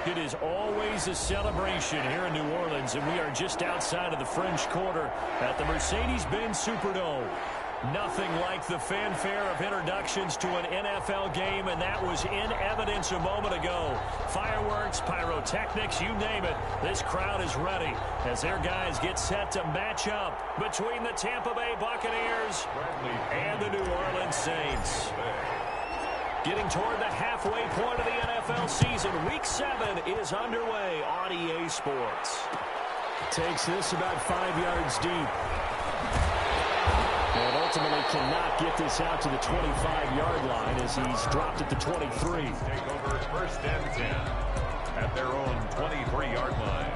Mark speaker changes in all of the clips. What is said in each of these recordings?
Speaker 1: It is always a celebration here in New Orleans, and we are just outside of the French Quarter at the Mercedes-Benz Superdome. Nothing like the fanfare of introductions to an NFL game, and that was in evidence a moment ago. Fireworks, pyrotechnics, you name it. This crowd is ready as their guys get set to match up between the Tampa Bay Buccaneers and the New Orleans Saints. Getting toward the halfway point of the NFL season, Week 7 is underway on EA Sports. Takes this about 5 yards deep. And ultimately cannot get this out to the 25-yard line as he's dropped at the 23.
Speaker 2: Take over first and 10 at their own 23-yard line.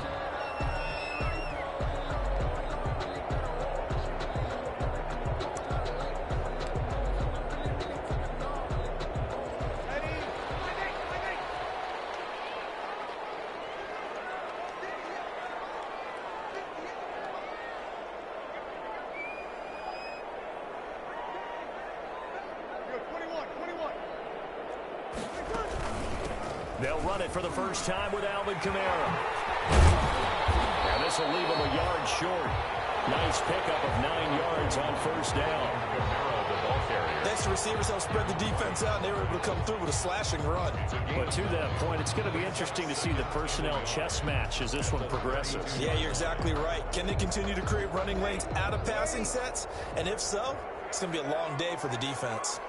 Speaker 1: They'll run it for the first time with Alvin Kamara. And this will leave him a yard short. Nice pickup of 9 yards on first down.
Speaker 3: Thanks to receivers help spread the defense out, and they were able to come through with a slashing run.
Speaker 1: But to that point, it's going to be interesting to see the personnel chess match as this one progresses.
Speaker 3: Yeah, you're exactly right. Can they continue to create running lanes out of passing sets? And if so, it's going to be a long day for the defense.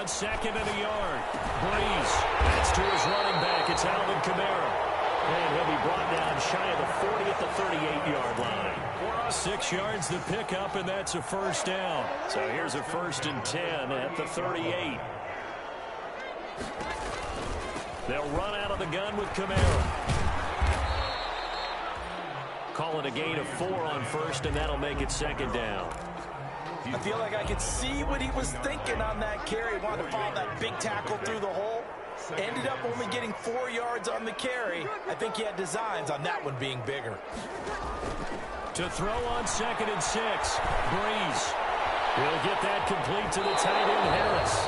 Speaker 1: Second and a yard. Breeze. That's to his running back. It's Alvin Kamara. And he'll be brought down shy of the 40 at the 38-yard line. 6 yards the pickup, and that's a first down. So here's a 1st and 10 at the 38. They'll run out of the gun with Kamara. Call it a gain of 4 on first, and that'll make it second down.
Speaker 3: I feel like I could see what he was thinking on that carry. Wanted to follow that big tackle through the hole. Ended up only getting 4 yards on the carry. I think he had designs on that one being bigger.
Speaker 1: To throw on 2nd and 6. Breeze. He'll get that complete to the tight end, Harris.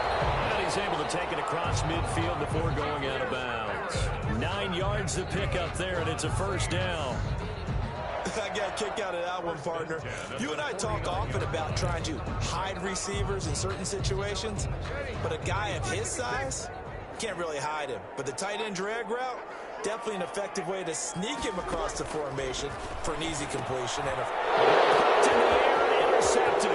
Speaker 1: And he's able to take it across midfield before going out of bounds. 9 yards to pick up there, and it's a first down.
Speaker 3: I got a kick out of that one, partner. You and I talk often about trying to hide receivers in certain situations, but a guy of his size can't really hide him. But the tight end drag route, definitely an effective way to sneak him across the formation for an easy completion. And
Speaker 1: in the air and intercepted.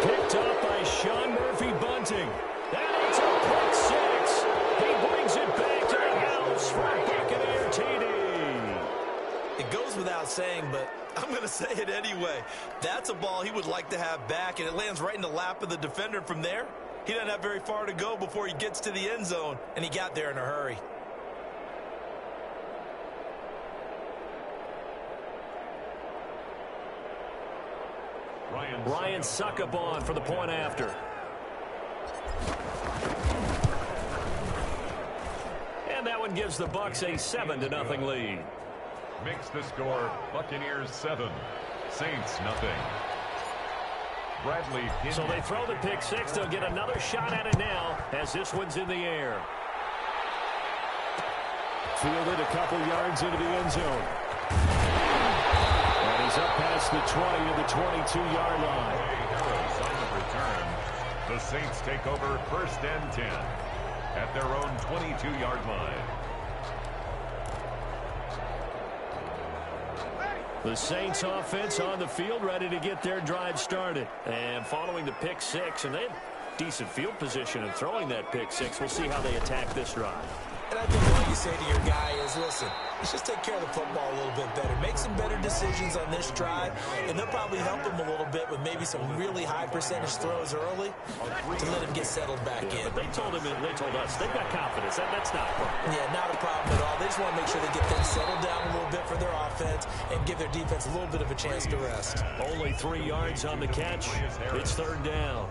Speaker 1: Picked up by Sean Murphy-Bunting. And it's a pick 6. He brings it back to the house for a Buccaneer TD.
Speaker 3: It goes without saying, but I'm going to say it anyway. That's a ball he would like to have back, and it lands right in the lap of the defender from there. He doesn't have very far to go before he gets to the end zone, and he got there in a hurry.
Speaker 1: Ryan Succabon for the point after. And that one gives the Bucs a 7-0 lead.
Speaker 2: Makes the score Buccaneers 7, Saints nothing. Bradley.
Speaker 1: So they throw the pick 6. They'll get another shot at it now as this one's in the air. Fielded a couple yards into the end zone. And he's up past the 20 to the 22-yard line.
Speaker 2: On the return, the Saints take over 1st and 10 at their own 22-yard line.
Speaker 1: The Saints offense on the field, ready to get their drive started. And following the pick 6, and they had decent field position in throwing that pick 6. We'll see how they attack this drive.
Speaker 3: And I think what you say to your guy is, listen, let's just take care of the football a little bit better. Make some better decisions on this drive, and they'll probably help him a little bit with maybe some really high percentage throws early to let him get settled back in.
Speaker 1: But they told us, they've got confidence. That's not a problem.
Speaker 3: Yeah, not a problem at all. They just want to make sure they get things settled down a little bit for their offense and give their defense a little bit of a chance to rest.
Speaker 1: Only 3 yards on the catch. It's 3rd down.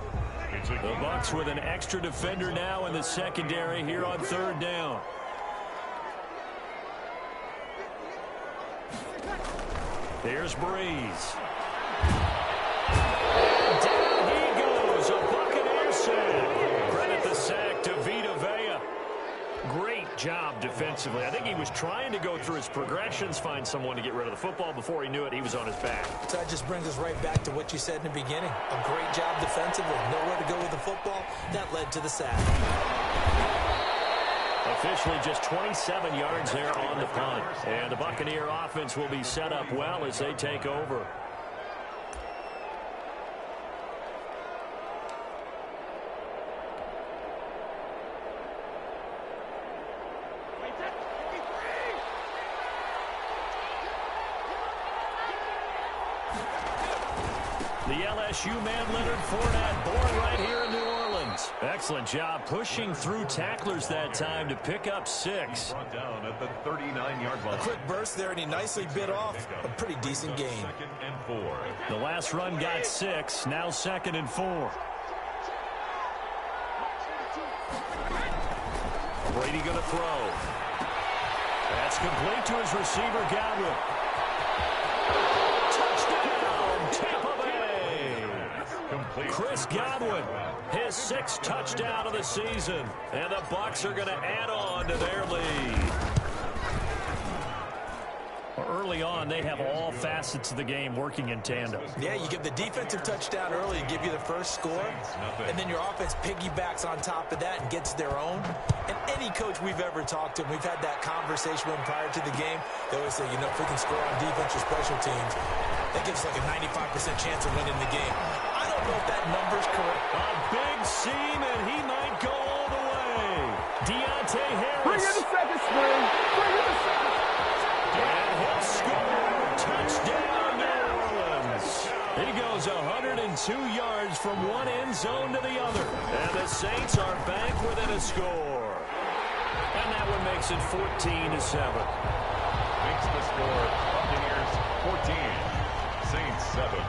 Speaker 1: The Bucs with an extra defender now in the secondary here on 3rd down. Here's Breeze. And down he goes. A Buccaneer sack. Credit the sack to Vita Vea. Great job defensively. I think he was trying to go through his progressions, find someone to get rid of the football. Before he knew it, he was on his back.
Speaker 3: So that just brings us right back to what you said in the beginning. A great job defensively. Nowhere to go with the football. That led to the sack.
Speaker 1: Officially just 27 yards there on the punt. And the Buccaneer offense will be set up well as they take over. The LSU man, Leonard Fournette, born right here in New Orleans. Excellent job pushing through tacklers that time to pick up 6.
Speaker 2: Brought down at the 39-yard line.
Speaker 3: A quick burst there, and he nicely bit off a pretty decent gain.
Speaker 2: 2nd and 4.
Speaker 1: The last run got 6, now 2nd and 4. Brady going to throw. That's complete to his receiver, Godwin. Touchdown, Tampa Bay. Chris Godwin, his 6th touchdown of the season. And the Bucs are going to add on to their lead. Early on, they have all facets of the game working in tandem.
Speaker 3: Yeah, you give the defensive touchdown early and give you the first score, and then your offense piggybacks on top of that and gets their own. And any coach we've ever talked to, we've had that conversation with them prior to the game, they always say, you know, if we can score on defense or special teams, that gives like a 95% chance of winning the game. I don't know if that number's correct.
Speaker 1: A big seam, and he might go all the way. Deontay Harris.
Speaker 4: Bring in the second string. Bring in the second.
Speaker 1: And he'll score. Touchdown, New Orleans. He goes 102 yards from one end zone to the other. And the Saints are back within a score. And that one makes it 14-7.
Speaker 2: Makes the score Buccaneers 14, Saints 7.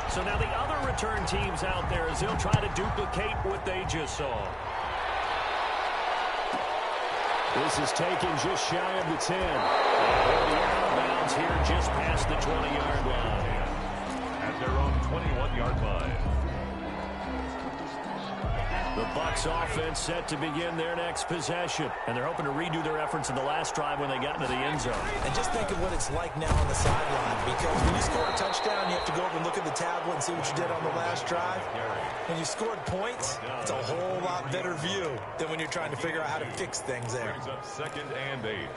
Speaker 1: So now the other return teams out there as they'll try to duplicate what they just saw. This is taken just shy of the 10. And they'll be out of bounds here just past the 20-yard line.
Speaker 2: At their own 21-yard line.
Speaker 1: The Bucs offense set to begin their next possession. And they're hoping to redo their efforts in the last drive when they got into the end zone.
Speaker 3: And just think of what it's like now on the sideline, because when you score a touchdown, you have to go over and look at the tablet and see what you did on the last drive. When you scored points, it's a whole lot better view than when you're trying to figure out how to fix things there.
Speaker 2: Brings up 2nd and 8.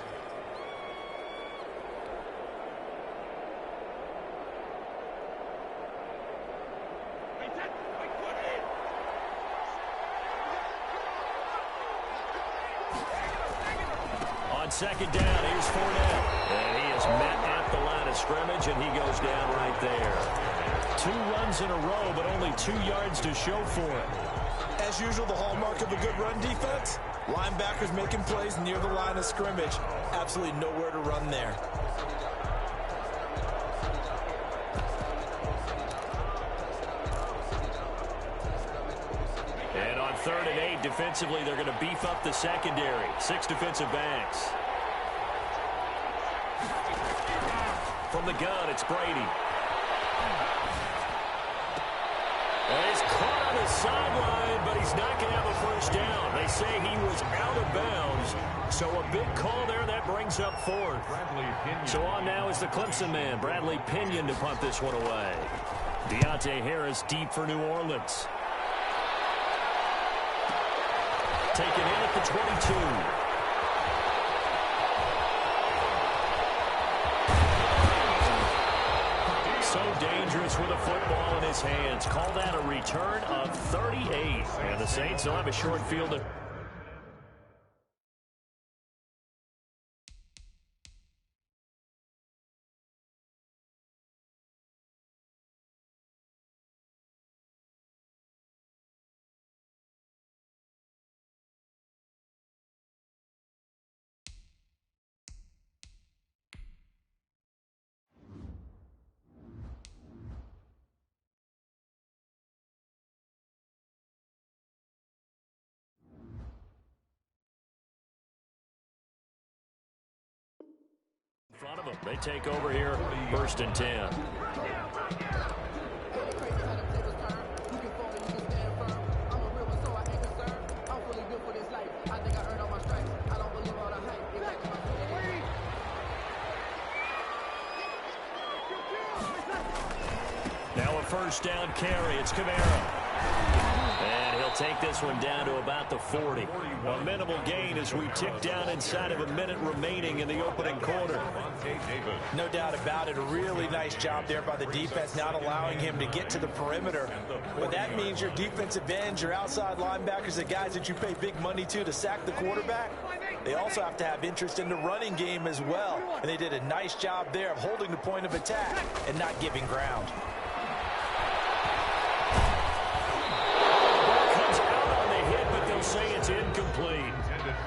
Speaker 1: On 2nd down, here's Fournette. And he is met at the line of scrimmage, and he goes down right there. 2 runs in a row, but only 2 yards to show for it.
Speaker 3: As usual, the hallmark of a good run defense, linebackers making plays near the line of scrimmage. Absolutely nowhere to run there.
Speaker 1: And on 3rd and 8, defensively, they're going to beef up the secondary. 6 defensive backs. From the gun, it's Brady. And he's caught on the sideline, but he's not going to have a first down. They say he was out of bounds. So a big call there, that brings up 4th. So on now is the Clemson man, Bradley Pinion, to punt this one away. Deontay Harris deep for New Orleans. Taken in at the 22. So dangerous with a football in his hands. Call that a return of 38. And the Saints will have a short field to... front of them. They take over here, 1st and 10. Now a 1st down carry. It's Kamara. And he'll take this one down to about the 40. A minimal gain as we tick down inside of a minute remaining in the opening quarter.
Speaker 3: No doubt about it. A really nice job there by the defense, not allowing him to get to the perimeter. But that means your defensive ends, your outside linebackers, the guys that you pay big money to sack the quarterback, they also have to have interest in the running game as well. And they did a nice job there of holding the point of attack and not giving ground.
Speaker 1: Say it's incomplete.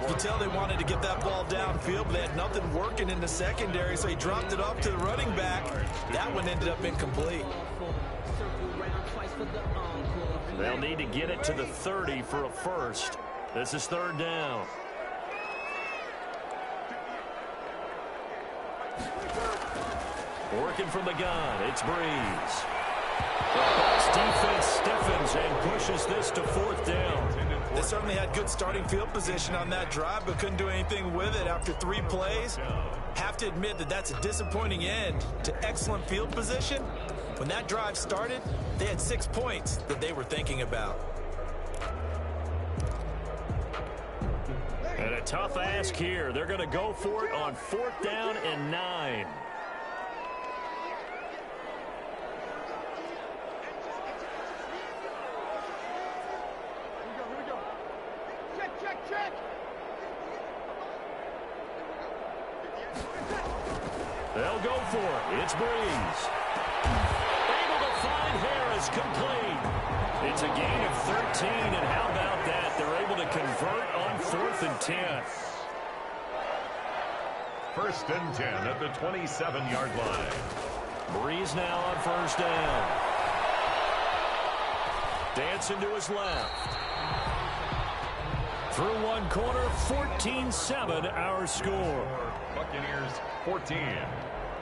Speaker 3: You can tell they wanted to get that ball downfield, but they had nothing working in the secondary, so he dropped it off to the running back. That one ended up incomplete.
Speaker 1: They'll need to get it to the 30 for a first. This is 3rd down. Working from the gun, it's Breeze. The Bucs defense stiffens and pushes this to 4th down.
Speaker 3: They certainly had good starting field position on that drive, but couldn't do anything with it after 3 plays. Have to admit that that's a disappointing end to excellent field position. When that drive started, they had 6 points that they were thinking about.
Speaker 1: And a tough ask here. They're going to go for it on 4th down and 9. They'll go for it. It's Breeze. Able to find Harris, complete. It's a gain of 13, and how about that? They're able to convert on 4th and 10.
Speaker 2: 1st and 10 at the 27-yard line.
Speaker 1: Breeze now on 1st down. Dancing to his left. Through one quarter, 14-7 our score.
Speaker 2: Buccaneers 14,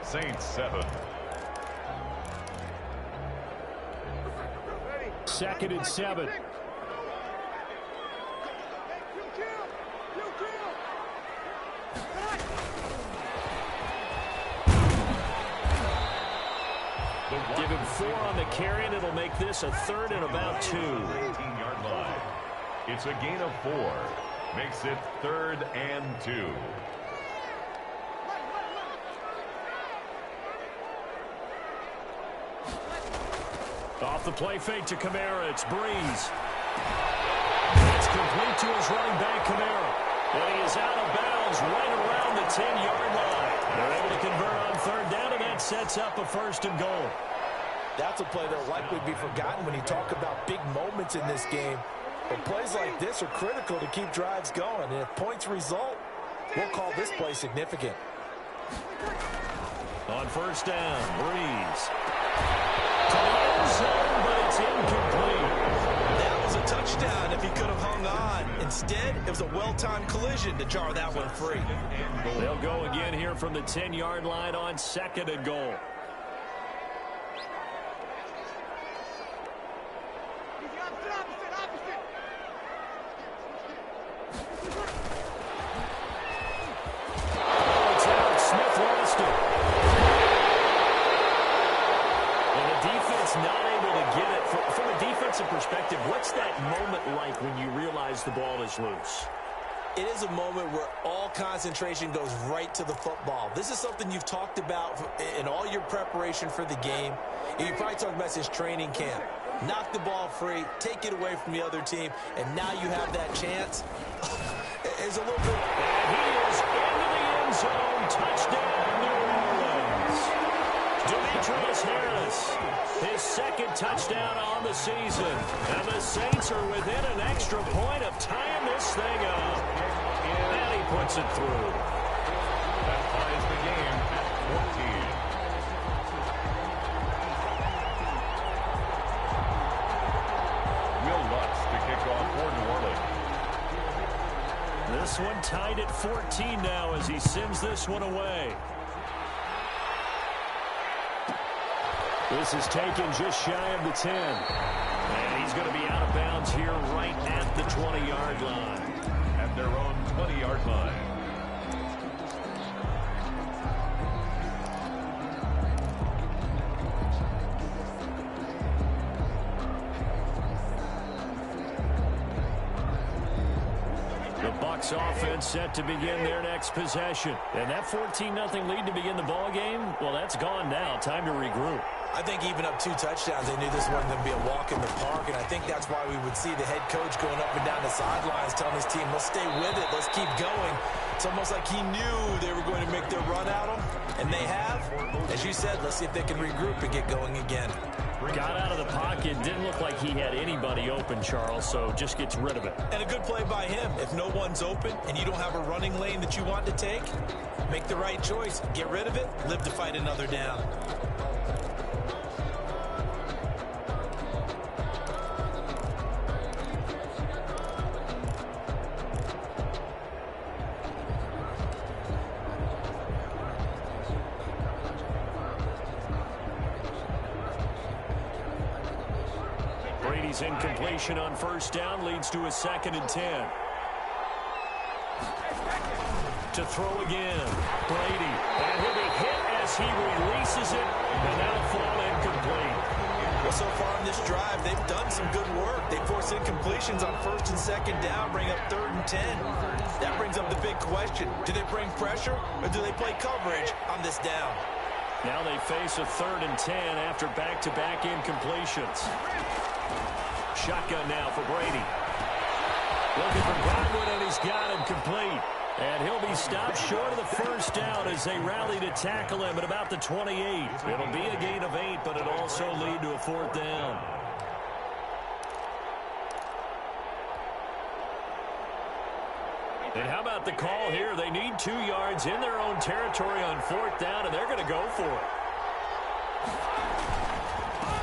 Speaker 2: Saints 7.
Speaker 1: 2nd and 7. Give him 4 on the carry, and it'll make this a 3rd and about 2.
Speaker 2: 18-yard line. It's a gain of 4. Makes it 3rd and 2.
Speaker 1: Off the play fake to Kamara. It's Breeze. It's complete to his running back, Kamara. And he is out of bounds right around the 10-yard line. They're able to convert on 3rd down, and that sets up a 1st and goal.
Speaker 3: That's a play that will likely be forgotten when you talk about big moments in this game. But plays like this are critical to keep drives going. And if points result, we'll call this play significant.
Speaker 1: On 1st down, Breeze. To the end zone, but it's incomplete.
Speaker 3: That was a touchdown if he could have hung on. Instead, it was a well-timed collision to jar that one free.
Speaker 1: They'll go again here from the 10-yard line on 2nd and goal. Perspective, what's that moment like when you realize the ball is loose?
Speaker 3: It is a moment where all concentration goes right to the football. This is something you've talked about in all your preparation for the game. You probably talked about since training camp. Knock the ball free, take it away from the other team, and now you have that chance. It's a little bit...
Speaker 1: And he is into the end zone. Touchdown, New Orleans. Demetrius Harris, his 2nd touchdown on the season. And the Saints are within an extra point of tying this thing up. And he puts it through.
Speaker 2: That ties the game at 14. Will Lutz to kick off for New Orleans.
Speaker 1: This one tied at 14 now as he sends this one away. This is taken just shy of the 10. And he's going to be out of bounds here right at the 20-yard line.
Speaker 2: At their own 20-yard line.
Speaker 1: Bucs offense set to begin their next possession. And that 14-0 lead to begin the ball game, well, that's gone now. Time to regroup.
Speaker 3: I think even up 2 touchdowns, they knew this wasn't going to be a walk in the park, and I think that's why we would see the head coach going up and down the sidelines telling his team, let's stay with it, let's keep going. It's almost like he knew they were going to make their run at him, and they have. As you said, let's see if they can regroup and get going again.
Speaker 1: Got out of the pocket, didn't look like he had anybody open, Charles, so just gets rid of it.
Speaker 3: And a good play by him. If no one's open and you don't have a running lane that you want to take, make the right choice. Get rid of it, live to fight another down.
Speaker 1: Brady's incompletion on first down leads to a 2nd and 10. To throw again, Brady, and he'll be hit as he releases it, and that'll fall incomplete.
Speaker 3: Well, so far in this drive, they've done some good work. They force incompletions on 1st and 2nd down, bring up 3rd and 10. That brings up the big question. Do they bring pressure, or do they play coverage on this down?
Speaker 1: Now they face a 3rd and 10 after back-to-back incompletions. Shotgun now for Brady. Looking for Godwin, and he's got him complete. And he'll be stopped short of the first down as they rally to tackle him at about the 28. It'll be a gain of 8, but it'll also lead to a 4th down. And how about the call here? They need 2 yards in their own territory on 4th down, and they're going to go for it.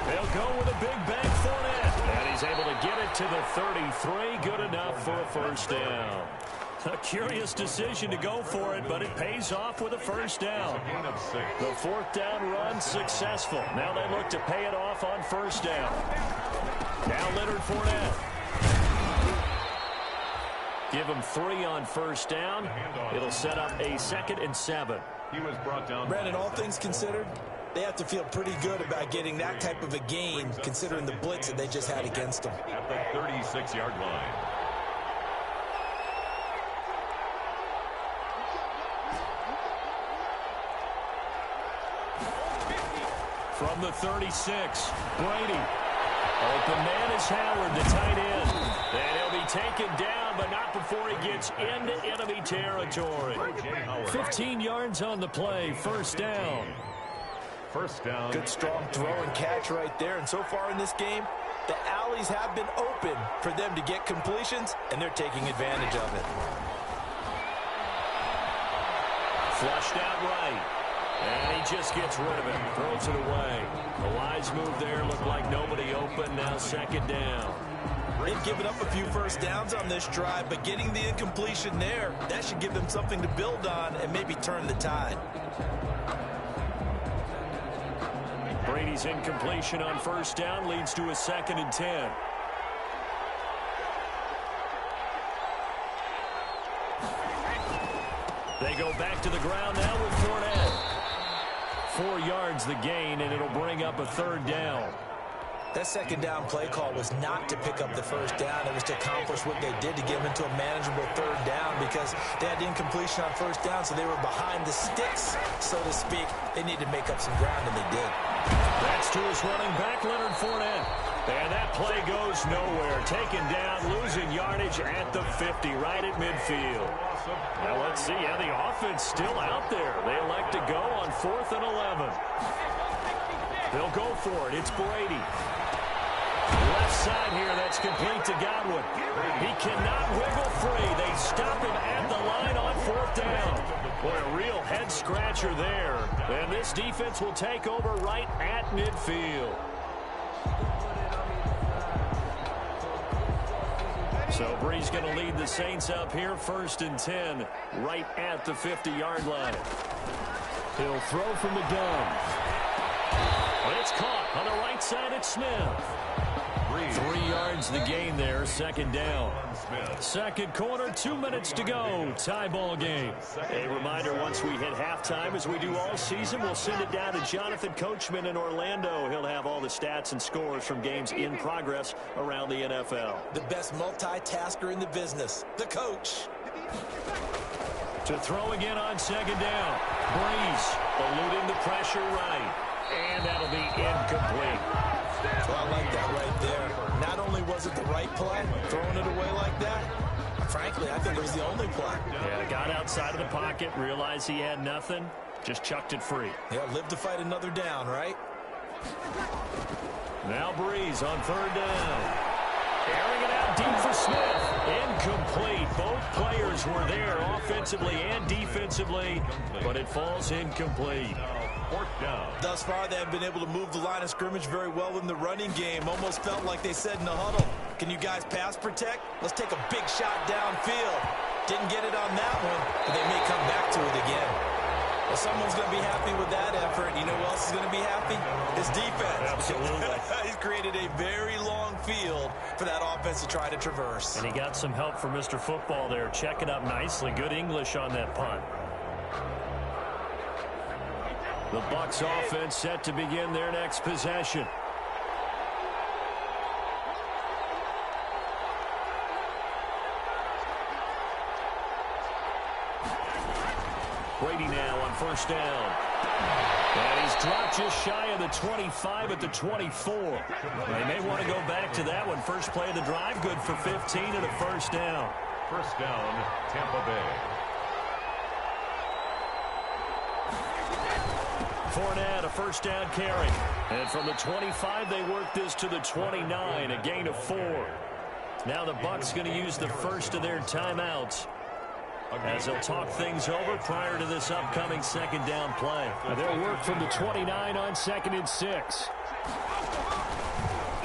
Speaker 1: They'll go with a big bang Fournette. And he's able to get it to the 33. Good enough for a first down. A curious decision to go for it, but it pays off with a first down. The 4th down run successful. Now they look to pay it off on first down. Now Leonard Fournette. Give him 3 on first down. It'll set up a 2nd and 7.
Speaker 2: He was brought down.
Speaker 3: Brandon, all things considered, they have to feel pretty good about getting that type of a gain, considering the blitz that they just had against them.
Speaker 2: At the 36-yard line.
Speaker 1: From the 36, Brady. Open man is Howard, the tight end. And he'll be taken down, but not before he gets into enemy territory. 15 yards on the play, first down.
Speaker 2: First down.
Speaker 3: Good strong throw and catch right there. And so far in this game, the alleys have been open for them to get completions, and they're taking advantage of it.
Speaker 1: Flushed out right. And he just gets rid of it. Throws it away. The wise move there. Looked like nobody open. Now 2nd down.
Speaker 3: They've given up a few first downs on this drive, but getting the incompletion there, that should give them something to build on and maybe turn the tide.
Speaker 1: Brady's incompletion on first down leads to a 2nd and 10. They go back to the ground now with Fournette. 4 yards the gain, and it'll bring up a 3rd down.
Speaker 3: That 2nd down play call was not to pick up the first down. It was to accomplish what they did to get them into a manageable 3rd down because they had incompletion on first down, so they were behind the sticks, so to speak. They needed to make up some ground, and they did.
Speaker 1: That's to his running back, Leonard Fournette. And that play goes nowhere. Taken down, losing yardage at the 50, right at midfield. Now let's see. Yeah, the offense still out there. They elect to go on 4th and 11. They'll go for it. It's Brady. Left side here, that's complete to Godwin. He cannot wiggle free. They stop him at the line on 4th down. Boy, a real head-scratcher there. And this defense will take over right at midfield. So Bree's going to lead the Saints up here, 1st and 10, right at the 50-yard line. He'll throw from the gun. But it's caught on the right side at Smith. 3 yards the gain there, second down. Second quarter, 2 minutes to go. Tie ball game. A reminder, once we hit halftime, as we do all season, we'll send it down to Jonathan Coachman in Orlando. He'll have all the stats and scores from games in progress around the NFL.
Speaker 3: The best multitasker in the business, the coach.
Speaker 1: To throw again on second down. Breeze eluding the pressure right. And that'll be incomplete.
Speaker 3: Well, I like that right there. Not only was it the right play, throwing it away like that, frankly, I think it was the only play.
Speaker 1: Yeah, got outside of the pocket, realized he had nothing, just chucked it free.
Speaker 3: Yeah, live to fight another down, right?
Speaker 1: Now Breeze on third down. Airing it out deep for Smith. Incomplete. Both players were there offensively and defensively, but it falls incomplete.
Speaker 3: Thus far, they have been able to move the line of scrimmage very well in the running game. Almost felt like they said in the huddle, can you guys pass protect? Let's take a big shot downfield. Didn't get it on that one, but they may come back to it again. Well, someone's going to be happy with that effort. You know who else is going to be happy? His defense.
Speaker 1: Absolutely.
Speaker 3: He's created a very long field for that offense to try to traverse.
Speaker 1: And he got some help from Mr. Football there, checking up nicely. Good English on that punt. The Bucs offense set to begin their next possession. Brady now on first down. And he's dropped just shy of the 25 at the 24. They may want to go back to that one. First play of the drive, good for 15 and a first down.
Speaker 2: First down, Tampa Bay.
Speaker 1: Fournette, a first down carry. And from the 25, they work this to the 29, a gain of 4. Now the Bucs going to use the first of their timeouts as they'll talk things over prior to this upcoming second down play. They'll work from the 29 on 2nd and 6.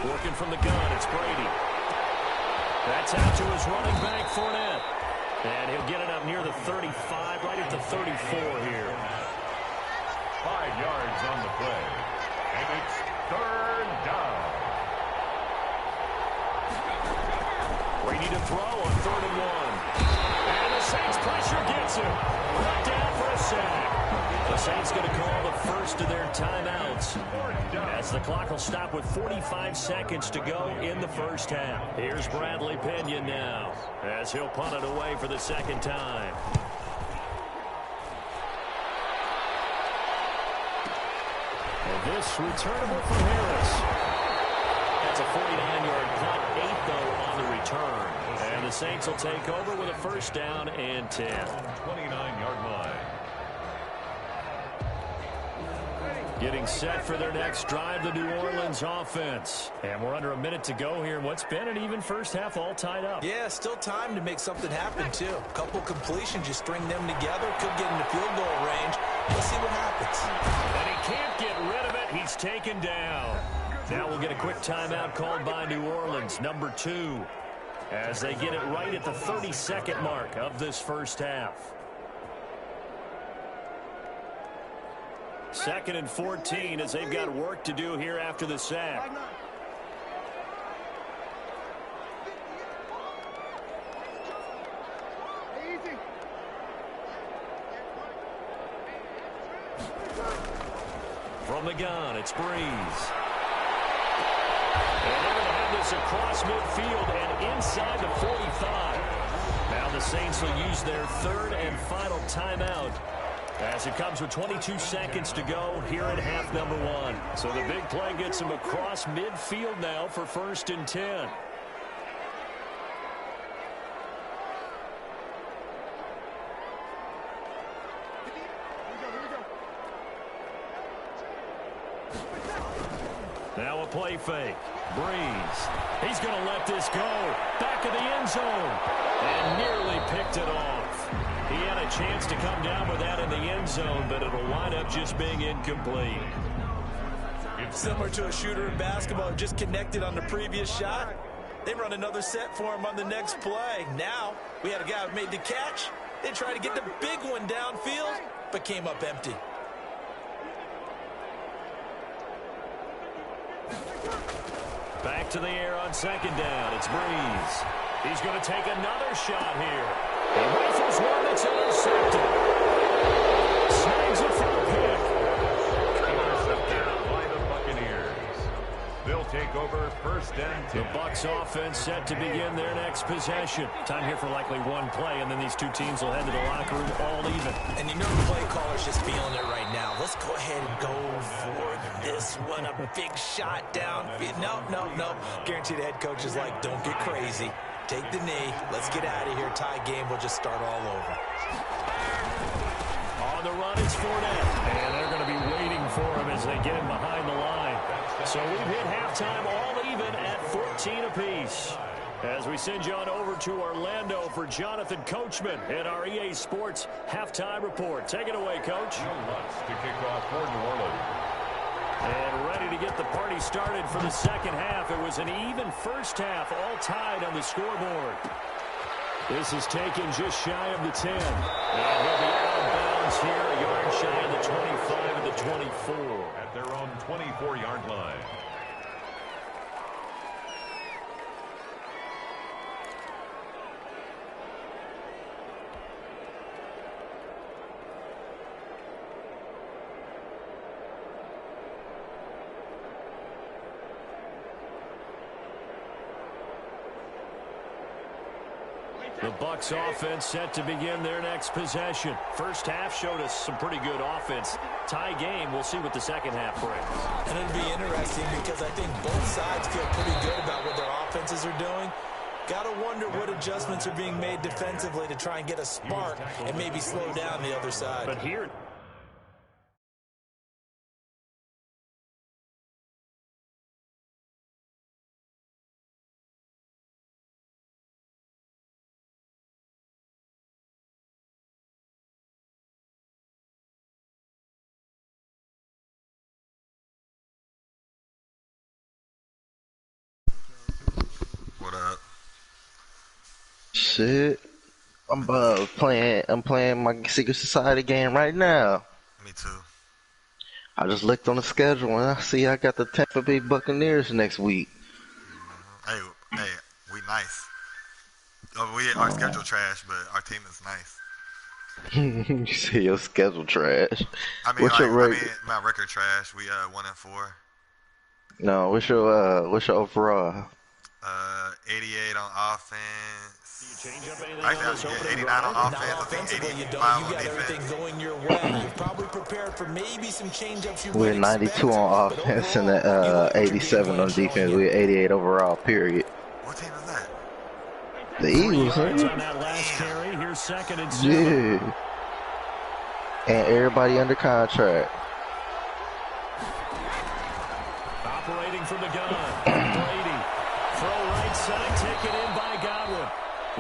Speaker 1: Working from the gun, it's Brady. That's out to his running back, Fournette. And he'll get it up near the 35, right at the 34 here.
Speaker 2: 5 yards on the play. And it's third down.
Speaker 1: Brady to throw on 3rd and 1. And the Saints pressure gets him. Brought down for a sack. The Saints going to call the first of their timeouts as the clock will stop with 45 seconds to go in the first half. Here's Bradley Pinion now as he'll punt it away for the second time. And this returnable for Harris. That's a 49-yard punt, 8 though on the return. And the Saints will take over with a first down and 10.
Speaker 2: 29-yard line.
Speaker 1: Getting set for their next drive, the New Orleans offense. And we're under a minute to go here in what's been an even first half, all tied up.
Speaker 3: Yeah, still time to make something happen, too. A couple completions, you string them together, could get into field goal range. We'll see what happens.
Speaker 1: And he can't get rid of it. He's taken down. Now we'll get a quick timeout called by New Orleans, number 2, as they get it right at the 32nd mark of this first half. 2nd and 14 as they've got work to do here after the sack. From the gun, it's Breeze. And they're going to have this across midfield and inside the 45. Now the Saints will use their 3rd and final timeout as it comes with 22 seconds to go here at half number 1. So the big play gets them across midfield now for 1st and 10. Now a play fake. Breeze. He's going to let this go. Back of the end zone. And nearly picked it off. He had a chance to come down with that in the end zone, but it'll wind up just being incomplete.
Speaker 3: It's similar to a shooter in basketball who just connected on the previous shot. They run another set for him on the next play. Now, we had a guy who made the catch. They tried to get the big one downfield, but came up empty.
Speaker 1: Back to the air on second down. It's Breeze. He's going to take another shot here. He rifles one that's intercepted. Snags it for a pick.
Speaker 2: Intercepted by the Buccaneers. They'll take over first and 10.
Speaker 1: The Bucs offense set to begin their next possession. Time here for likely one play, and then these two teams will head to the locker room all even.
Speaker 3: And you know the play caller's just feeling it right now. Let's go ahead and go for this one. A big shot down. No. Guarantee the head coach is like, don't get crazy. Take the knee. Let's get out of here. Tie game. We'll just start all over.
Speaker 1: On the run, it's Fournette. And they're going to be waiting for him as they get him behind the line. So we've hit halftime all even at 14 apiece. As we send you on over to Orlando for Jonathan Coachman in our EA Sports halftime report. Take it away, Coach.
Speaker 2: To kick off for New Orleans.
Speaker 1: And ready to get the party started for the second half. It was an even first half, all tied on the scoreboard. This is taken just shy of the 10. And he'll be out of bounds here, a yard shy of the 25 of the 24.
Speaker 2: At their own 24-yard line.
Speaker 1: The Bucs offense set to begin their next possession. First half showed us some pretty good offense. Tie game, we'll see what the second half brings.
Speaker 3: And it'll be interesting because I think both sides feel pretty good about what their offenses are doing. Got to wonder what adjustments are being made defensively to try and get a spark and maybe slow down the other side.
Speaker 1: But here...
Speaker 5: Shit, I'm playing my Secret Society game right now.
Speaker 6: Me too.
Speaker 5: I just looked on the schedule and I see I got the Tampa Bay Buccaneers next week.
Speaker 6: Hey, we nice. Our schedule trash, but our team is nice.
Speaker 5: You say your schedule trash.
Speaker 6: I mean, my record trash. We 1-4.
Speaker 5: No, what's your overall?
Speaker 6: 88 on offense.
Speaker 1: Change up anything
Speaker 6: Actually, 89 on offense. I think 85
Speaker 3: you don't. You
Speaker 6: on
Speaker 3: got
Speaker 6: defense.
Speaker 3: everything going your way. You've probably prepared for maybe some change-ups you
Speaker 5: We're 92 on offense and 87 on defense. We're 88 overall, period.
Speaker 6: What team is that?
Speaker 5: The Eagles,
Speaker 1: on
Speaker 5: huh?
Speaker 1: that last carry. Here's second and 7.
Speaker 5: Yeah. And everybody under contract.
Speaker 1: Operating from the gun. Brady. Throw right side, taken in by Godwin.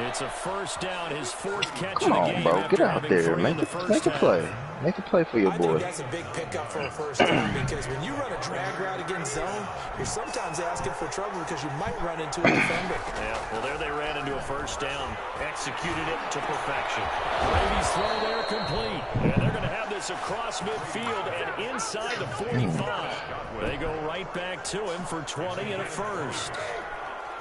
Speaker 1: It's a first down, his fourth catch
Speaker 5: Come
Speaker 1: of the
Speaker 5: on,
Speaker 1: game.
Speaker 5: bro. Get out there. Make a play. Make a play for your
Speaker 3: I
Speaker 5: boy.
Speaker 3: think that's a big pickup for a first down because when you run a drag route against zone, you're sometimes asking for trouble because you might run into a defender.
Speaker 1: Yeah, well, there they ran into a first down. Executed it to perfection. Brady's throw there complete. And they're going to have this across midfield and inside the 45. They go right back to him for 20 and a first.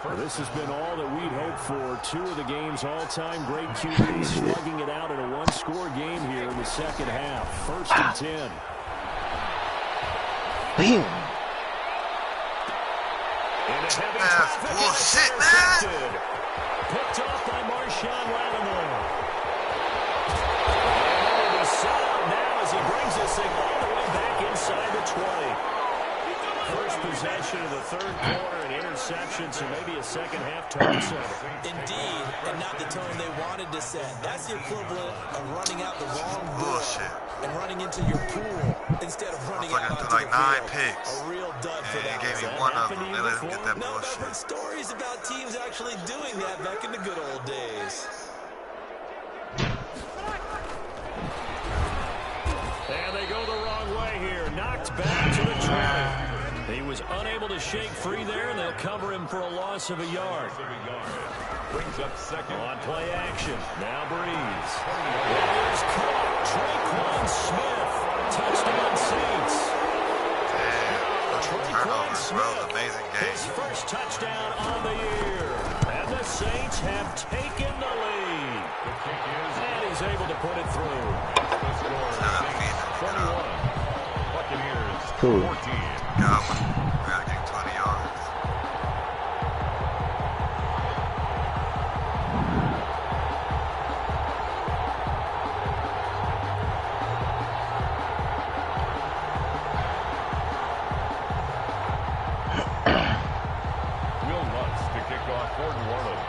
Speaker 1: Well, this has been all that we'd hoped for. Two of the game's all-time great QBs slugging it out in a one-score game here in the second half. First and 10.
Speaker 5: Damn.
Speaker 6: That's bullshit, man.
Speaker 1: Picked off by Marshawn Lattimore. And it is sound now as he brings this thing all the way back inside the 20. First possession of the third quarter, an interception, so maybe a second-half tone setter.
Speaker 3: Indeed, and not the tone they wanted to set. That's the equivalent of running out the wrong door and running into your pool instead of running out onto
Speaker 6: like
Speaker 3: the
Speaker 6: 9
Speaker 3: field.
Speaker 6: picks.
Speaker 3: A real dud for that.
Speaker 6: He gave me one of them. They let him get that
Speaker 3: No, I've heard
Speaker 6: bullshit.
Speaker 3: stories about teams actually doing that back in the good old days.
Speaker 1: And they go the wrong way here. Knocked back to the 20. He was unable to shake free there, and they'll cover him for a loss of a yard.
Speaker 2: Brings up second.
Speaker 1: On play action. Now Breeze. Here's caught. Traquan Smith. Touchdown Saints. Traquan Smith,
Speaker 6: amazing game.
Speaker 1: his first touchdown on the year. And the Saints have taken the lead. And he's able to put it through.
Speaker 2: The score is 21. Buccaneers
Speaker 5: Cool.
Speaker 2: 14.
Speaker 6: Godwin, we gotta get 20 yards.
Speaker 2: Will Lutz to kick off for New Orleans.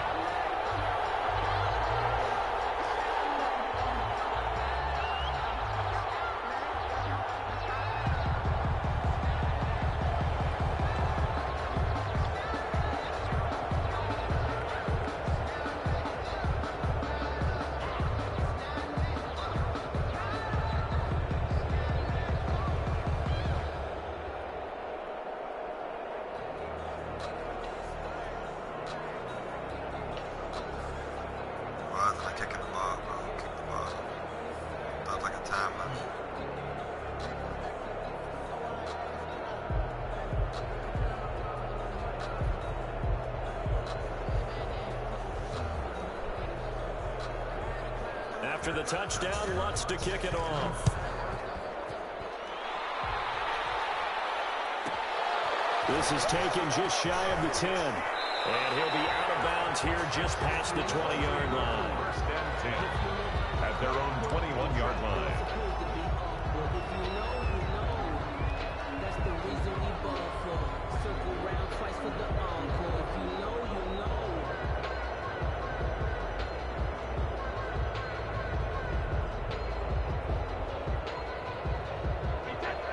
Speaker 6: Why isn't I kicking the ball, bro? Kick the ball. That was like a time limit.
Speaker 1: After the touchdown, Lutz to kick it off. This is taken just shy of the 10. And he'll be out of bounds here just past the 20-yard line.
Speaker 2: First and 10 at their own 21-yard line.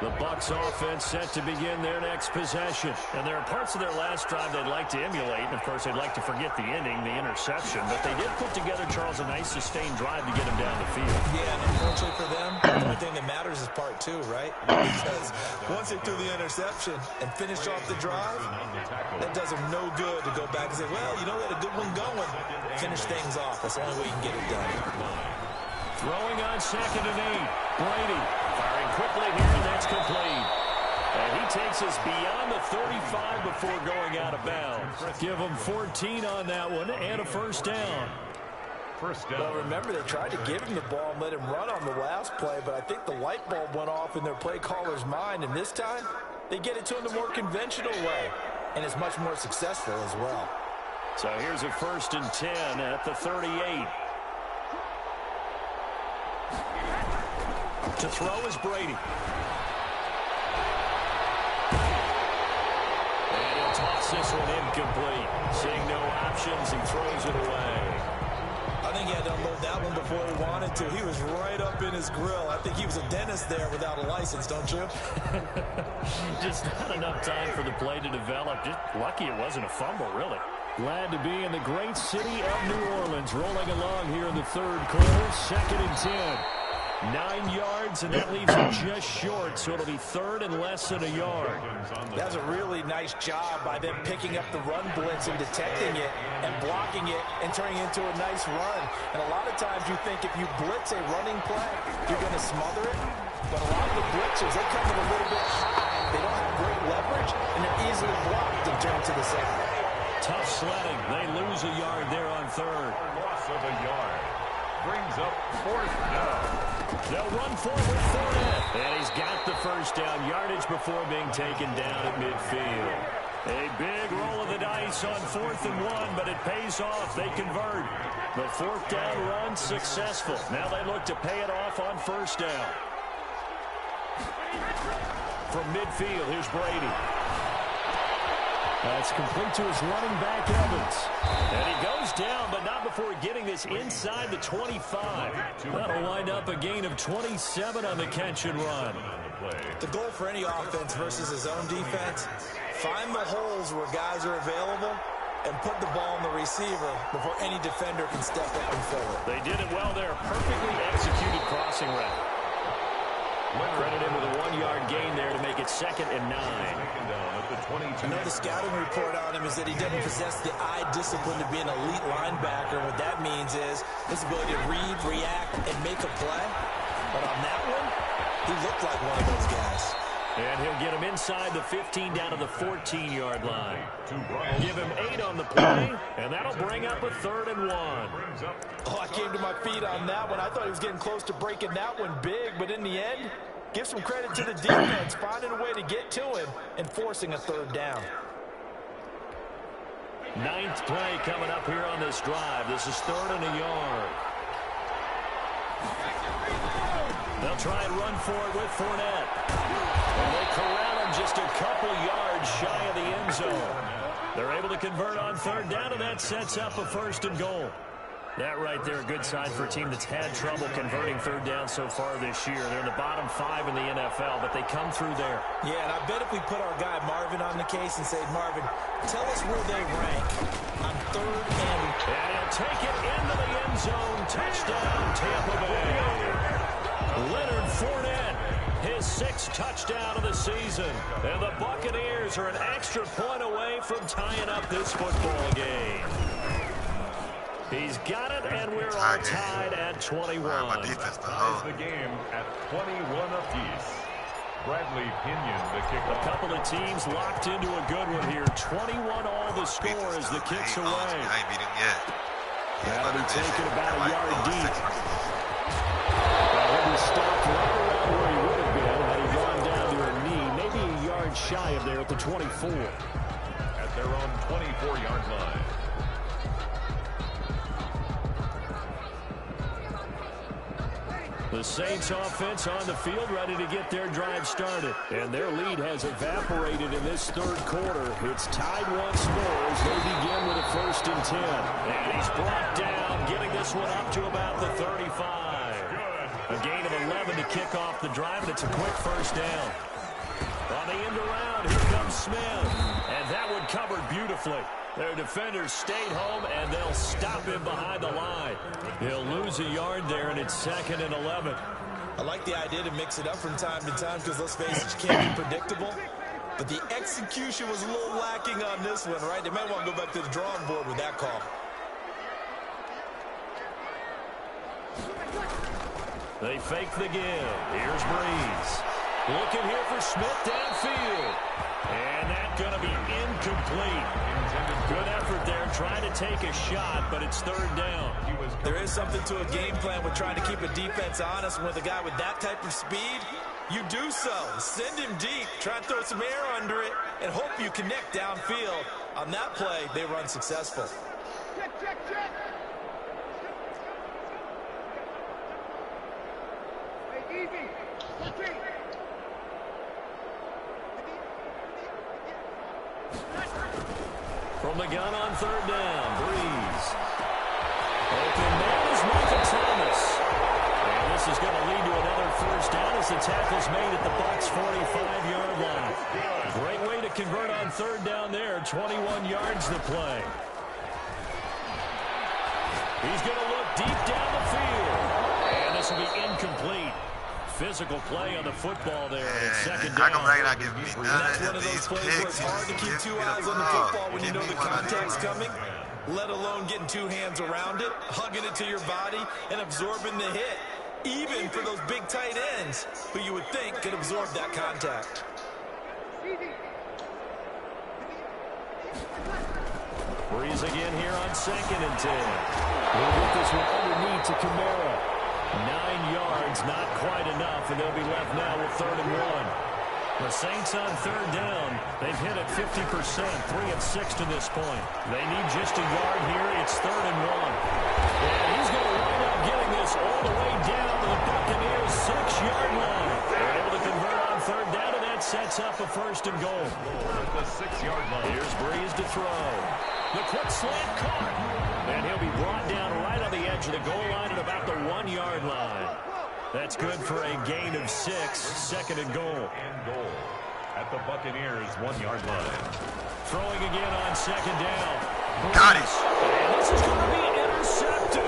Speaker 1: The Bucs offense set to begin their next possession. And there are parts of their last drive they'd like to emulate. And, of course, they'd like to forget the ending, the interception. But they did put together, Charles, a nice sustained drive to get him down the field.
Speaker 3: Yeah, and unfortunately for them, the only thing that matters is part two, right? Because once they threw the interception and finished off the drive, that does them no good to go back and say, well, you know, we had a good one going. Finish things off. That's the only way you can get it done.
Speaker 1: Throwing on 2nd and 8. Brady firing quickly here, and that's complete. And he takes us beyond the 35 before going out of bounds. Give him 14 on that one and a first down.
Speaker 2: First down.
Speaker 3: Well, remember, they tried to give him the ball and let him run on the last play, but I think the light bulb went off in their play caller's mind, and this time they get it to him the more conventional way, and it's much more successful as well.
Speaker 1: So here's a 1st and 10 at the 38. To throw is Brady. And he'll toss this one incomplete. Seeing no options, he throws it away.
Speaker 3: I think he had to unload that one before he wanted to. He was right up in his grill. I think he was a dentist there without a license, don't you?
Speaker 1: Just not enough time for the play to develop. Just lucky it wasn't a fumble, really. Glad to be in the great city of New Orleans. Rolling along here in the third quarter. 2nd and 10. 9 yards, and that leaves him just short, so it'll be 3rd and less than a yard.
Speaker 3: That was a really nice job by them picking up the run blitz and detecting it and blocking it and turning it into a nice run. And a lot of times you think if you blitz a running play, you're going to smother it. But a lot of the blitzers, they come in a little bit high. They don't have great leverage, and they're easily blocked and turned to the side.
Speaker 1: Tough sledding. They lose a yard there on 3rd.
Speaker 2: Loss of a yard. Brings up 4th down.
Speaker 1: They'll run forward Fournette. And he's got the first down yardage before being taken down at midfield. A big roll of the dice on 4th and 1, but it pays off. They convert. The 4th down run successful. Now they look to pay it off on 1st down. From midfield, here's Brady. That's complete to his running back, Evans. And he goes down, but not before getting this inside the 25. That'll wind up a gain of 27 on the catch and run.
Speaker 3: The goal for any offense versus his own defense, find the holes where guys are available and put the ball on the receiver before any defender can step up and fill it.
Speaker 1: They did it well there. Perfectly executed crossing route. Credit him with a 1-yard gain there to make it 2nd and 9.
Speaker 3: Another scouting report on him is that he doesn't possess the eye discipline to be an elite linebacker. What that means is his ability to read, react, and make a play. But on that one, he looked like one of those guys.
Speaker 1: And he'll get him inside the 15 down to the 14-yard line. Give him 8 on the play, and that'll bring up a 3rd and 1.
Speaker 3: Oh, I came to my feet on that one. I thought he was getting close to breaking that one big, but in the end, give some credit to the defense, finding a way to get to him and forcing a 3rd down.
Speaker 1: 9th play coming up here on this drive. This is 3rd and a yard. They'll try and run for it with Fournette. And they corral him just a couple yards shy of the end zone. They're able to convert on 3rd down, and that sets up a 1st and goal. That right there, a good sign for a team that's had trouble converting 3rd down so far this year. They're in the bottom 5 in the NFL, but they come through there. Yeah, and I bet if we put our guy Marvin on the case and say, Marvin, tell us where they rank on 3rd and... And he'll take it into the end zone. Touchdown, Tampa Bay. Leonard Fournette, his 6th touchdown of the season. And the Buccaneers are an extra point away from tying up this football game. He's got it, and we're all tied at 21.
Speaker 6: My defense
Speaker 2: ties the game at 21 apiece. Bradley Pinion, the kickoff.
Speaker 1: A couple of teams locked into a good one here. 21 all the score as the kick's away.
Speaker 6: I ain't beat him yet.
Speaker 1: That'll be taken about a yard deep. He'll be stopped right around where he would have been had he gone down to a knee, maybe a yard shy of there at the 24.
Speaker 2: At their own 24-yard line.
Speaker 1: The Saints offense on the field ready to get their drive started. And their lead has evaporated in this 3rd quarter. It's tied 1 score as they begin with a 1st and 10. And he's brought down, getting this one up to about the 35. A gain of 11 to kick off the drive, and it's a quick 1st down. On the end around, here comes Smith. And that one covered beautifully. Their defenders stayed home, and they'll stop him behind the line. He'll lose a yard there, and it's 2nd and 11.
Speaker 3: I like the idea to mix it up from time to time because, let's face it, you can't be predictable. But the execution was a little lacking on this one, right? They might want to go back to the drawing board with that call.
Speaker 1: They fake the give. Here's Breeze. Looking here for Smith downfield. And that's going to be incomplete. Good effort there, trying to take a shot, but it's 3rd down.
Speaker 3: There is something to a game plan with trying to keep a defense honest. With a guy with that type of speed, you do so. Send him deep, try and throw some air under it, and hope you connect downfield. On that play, they were unsuccessful.
Speaker 4: Check. Hey, easy. Retreat.
Speaker 1: From the gun on 3rd down, Breeze. Open man is Michael Thomas. And this is going to lead to another 1st down as the tackle's made at the Bucs' 45-yard line. Great way to convert on 3rd down there. 21 yards to play. He's going to look deep down the field. And this will be incomplete. Physical play on the football there. It's 2nd down.
Speaker 3: That's one of those plays where it's hard to keep 2 eyes on the football when you know the contact's coming, let alone getting 2 hands around it, hugging it to your body, and absorbing the hit, even for those big tight ends who you would think could absorb that contact.
Speaker 1: Breeze again here on 2nd and 10. We'll get this one underneath to Kamara. 9 yards, not quite enough, and they'll be left now with 3rd and 1. The Saints on 3rd down. They've hit it 50%, 3 of 6 to this point. They need just a yard here. It's 3rd and 1. And he's going to wind up getting this all the way down to the Buccaneers' 6-yard line. They're able to convert on 3rd down, and that sets up a 1st and goal.
Speaker 2: At the 6-yard line.
Speaker 1: Here's Breeze to throw. The quick slant caught. And he'll be brought down right on the edge of the goal line at about the 1-yard line. That's good for a gain of 6, 2nd and goal.
Speaker 2: At the Buccaneers' 1-yard line.
Speaker 1: Throwing again on 2nd down.
Speaker 6: Got it.
Speaker 1: And this is going to be intercepted.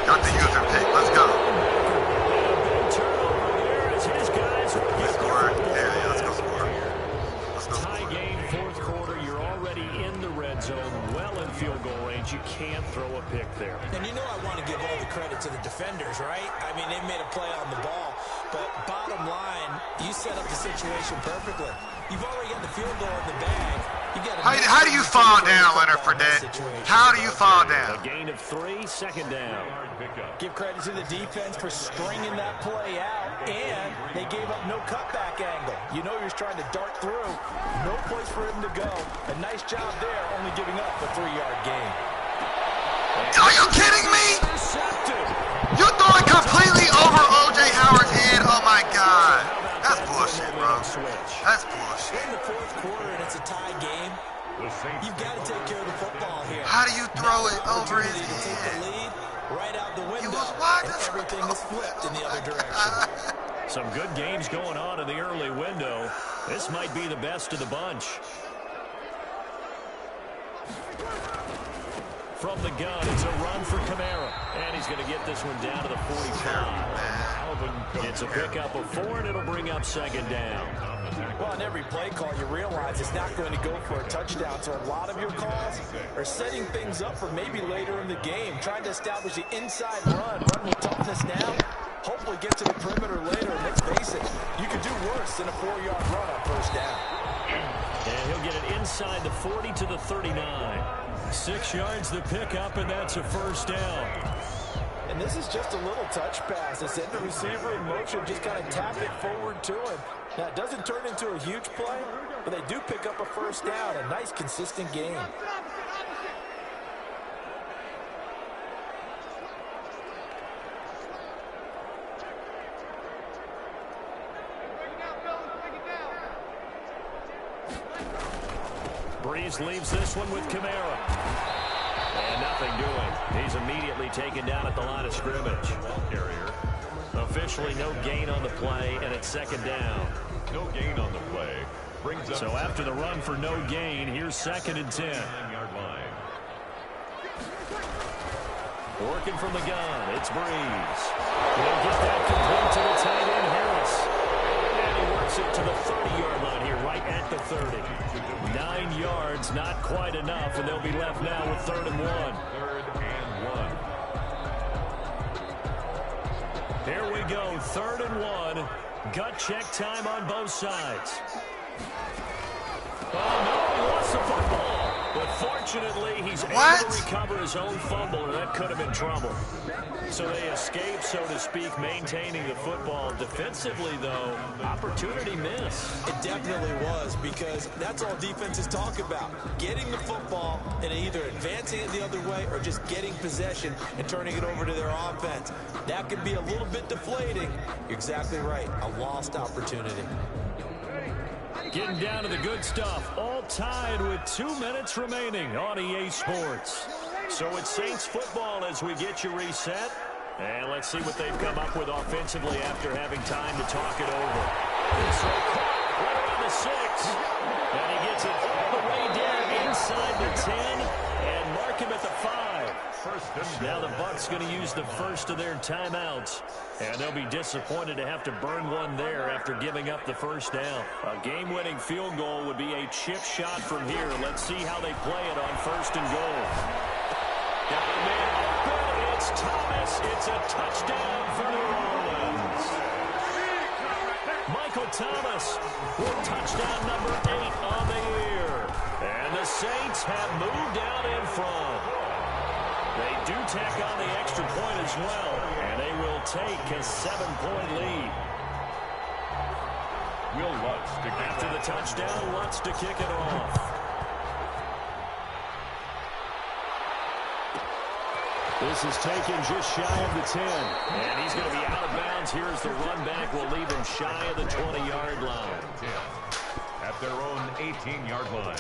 Speaker 6: Got the user pick. Let's go.
Speaker 1: And a big turnover there as his guys
Speaker 6: Let's score. Yeah, let's go score.
Speaker 1: Tie game, 4th quarter. You're already in the red zone, well in field goal range. You can't throw a pick there.
Speaker 3: And you know I want to give all the credit to the defenders, right? I mean, they made a play on the ball. But bottom line, you set up the situation perfectly. You've already got the field goal in the bag.
Speaker 6: How do you fall down, Leonard Fournette? How do you fall down?
Speaker 1: A gain of 3, second down.
Speaker 3: Give credit to the defense for stringing that play out, and they gave up no cutback angle. You know you're trying to dart through. No place for him to go. A nice job there, only giving up a 3-yard gain.
Speaker 6: Are you kidding me? You threw it completely over O.J. Howard's head. Oh, my God. That's bullshit, bro. That's bullshit.
Speaker 3: In the fourth quarter, and it's a tie game. You've got to take care of the football here.
Speaker 6: How do you throw it over his
Speaker 3: To take the
Speaker 6: head?
Speaker 3: lead right out the window,
Speaker 6: was wide.
Speaker 3: and everything is flipped in the other direction.
Speaker 1: Some good games going on in the early window. This might be the best of the bunch. From the gun, it's a run for Kamara. And he's going to get this one down to the 45. It's a pickup of 4, and it'll bring up second down.
Speaker 3: Well, in every play call, you realize it's not going to go for a touchdown. So a lot of your calls are setting things up for maybe later in the game, trying to establish the inside run with toughness now. Hopefully get to the perimeter later. And let's face it, you could do worse than a 4-yard run on first down.
Speaker 1: And he'll get it inside the 40 to the 39. 6 yards the pickup, and that's a first down.
Speaker 3: And this is just a little touch pass. They send the receiver in motion, just kind of tap it forward to him. Now, it doesn't turn into a huge play, but they do pick up a first down. A nice, consistent game.
Speaker 1: Breeze leaves this one with Kamara. And nothing doing. He's immediately taken down at the line of scrimmage. Carrier. Officially no gain on the play, and it's second down.
Speaker 2: No gain on the play. Brings up
Speaker 1: so after the run for no gain, here's second and 10.
Speaker 2: 9-yard line.
Speaker 1: Working from the gun, it's Breeze. He'll get that complete to the tight end, Harris. And he works it to the 30-yard line here, right at the 30. 9 yards, not quite enough, and they'll be left now with 3rd and 1.
Speaker 2: 3rd and 1.
Speaker 1: Here we go, 3rd and 1. Gut check time on both sides. Oh, no, he lost the football. But fortunately, he's able to recover his own fumble, or that could have been trouble. So they escape, so to speak, maintaining the football. Defensively, though, opportunity miss.
Speaker 3: It definitely was, because that's all defenses talk about. Getting the football and either advancing it the other way or just getting possession and turning it over to their offense. That can be a little bit deflating. You're exactly right. A lost opportunity.
Speaker 1: Getting down to the good stuff. All tied with 2 minutes remaining on EA Sports. So it's Saints football as we get you reset. And let's see what they've come up with offensively after having time to talk it over. So right around the 6. And he gets it all the way down inside the 10 and mark him at the 5. Now the Bucs going to use the first of their timeouts. And they'll be disappointed to have to burn one there after giving up the first down. A game-winning field goal would be a chip shot from here. Let's see how they play it on 1st and goal. Down the middle, it's Thomas. It's a touchdown for New Orleans. Michael Thomas with touchdown number 8 on the year. And the Saints have moved out in front. They do tack on the extra point as well, and they will take a 7-point lead.
Speaker 2: Will Lutz to get
Speaker 1: after the touchdown, Lutz to kick it off. This is taken just shy of the 10, and he's going to be out of bounds. Here's the run back. Will leave him shy of the 20-yard line.
Speaker 2: 10 at their own 18-yard line.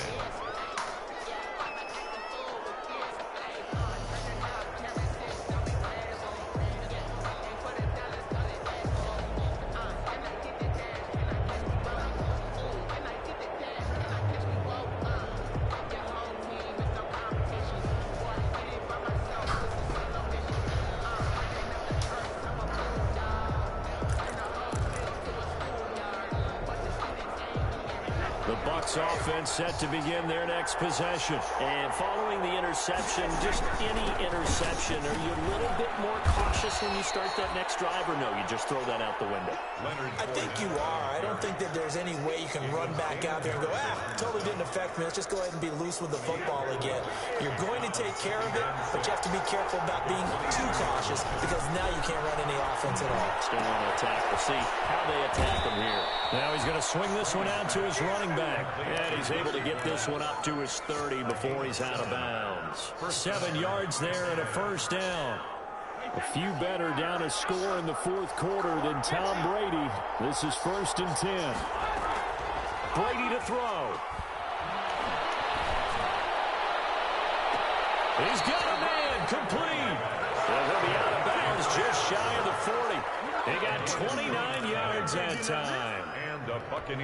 Speaker 1: The Bucs offense set to begin their next possession. And following the interception, just any interception, are you a little bit more cautious when you start that next drive, or no, you just throw that out the window?
Speaker 3: I think you are. I don't think that there's any way you can run back out there and go, totally didn't affect me. Let's just go ahead and be loose with the football again. You're going to take care of it, but you have to be careful about being too cautious because now you can't run any offense at all.
Speaker 1: Still on attack. We'll see how they attack him here. Now he's going to swing this one out to his running back. And he's able to get this one up to his 30 before he's out of bounds. 7 yards there and a first down. A few better down a score in the fourth quarter than Tom Brady. This is 1st and 10. Brady to throw. He's got a man complete. He'll be out of bounds just shy of the 40. He got 29 yards that time.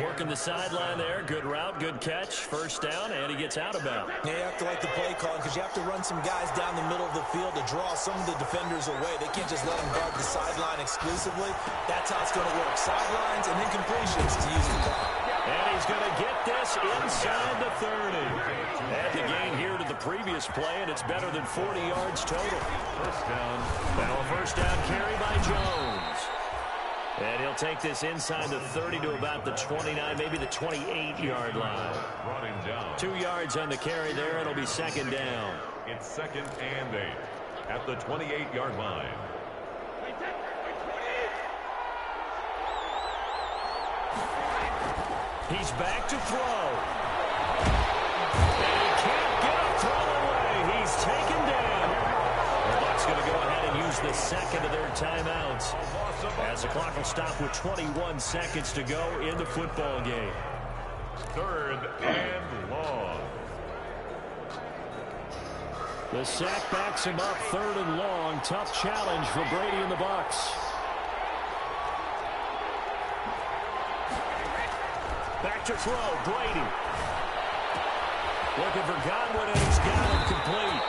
Speaker 1: Working the sideline there. Good route, good catch. First down, and he gets out of bounds.
Speaker 3: Yeah, you have to like the play calling because you have to run some guys down the middle of the field to draw some of the defenders away. They can't just let them guard the sideline exclusively. That's how it's going to work. Sidelines and then completions to use the clock.
Speaker 1: And he's going to get this inside the 30. Add the gain here to the previous play, and it's better than 40 yards total. First down. Now a first down carry by Jones. And he'll take this inside the 30 to about the 29, maybe the 28-yard line. 2 yards on the carry there. It'll be second down.
Speaker 2: It's 2nd and 8 at the 28-yard line.
Speaker 1: He's back to throw. And he can't get a throw away. He's taken down. The Bucs going to go ahead and use the second of their timeouts, as the clock will stop with 21 seconds to go in the football game.
Speaker 2: 3rd and long.
Speaker 1: The sack backs him up, 3rd and long. Tough challenge for Brady and the Bucs. Back to throw, Brady. Looking for Godwin, and he's got him complete.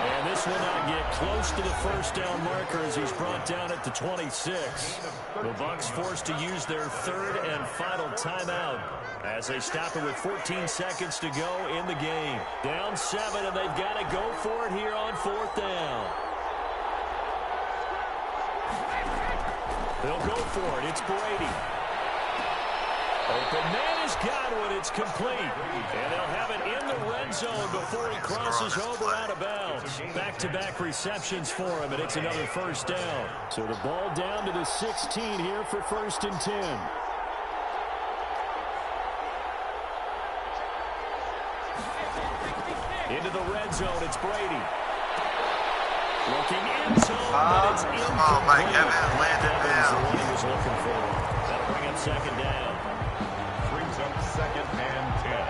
Speaker 1: And this will not get close to the first down marker as he's brought down at the 26. The Bucs forced to use their 3rd and final timeout as they stop it with 14 seconds to go in the game. Down 7, and they've got to go for it here on 4th down. They'll go for it. It's Brady. Open man is Godwin. It's complete. And they'll have it in the red zone before he crosses over out of bounds. Back-to-back receptions for him, and it's another first down. So the ball down to the 16 here for 1st and 10. Into the red zone, it's Brady. Looking in zone, but it's incomplete.
Speaker 6: Come on, Mike Evans landed
Speaker 1: That's the
Speaker 6: down.
Speaker 1: one he was looking for. That'll bring up second down.
Speaker 2: Brings up 2nd and 10.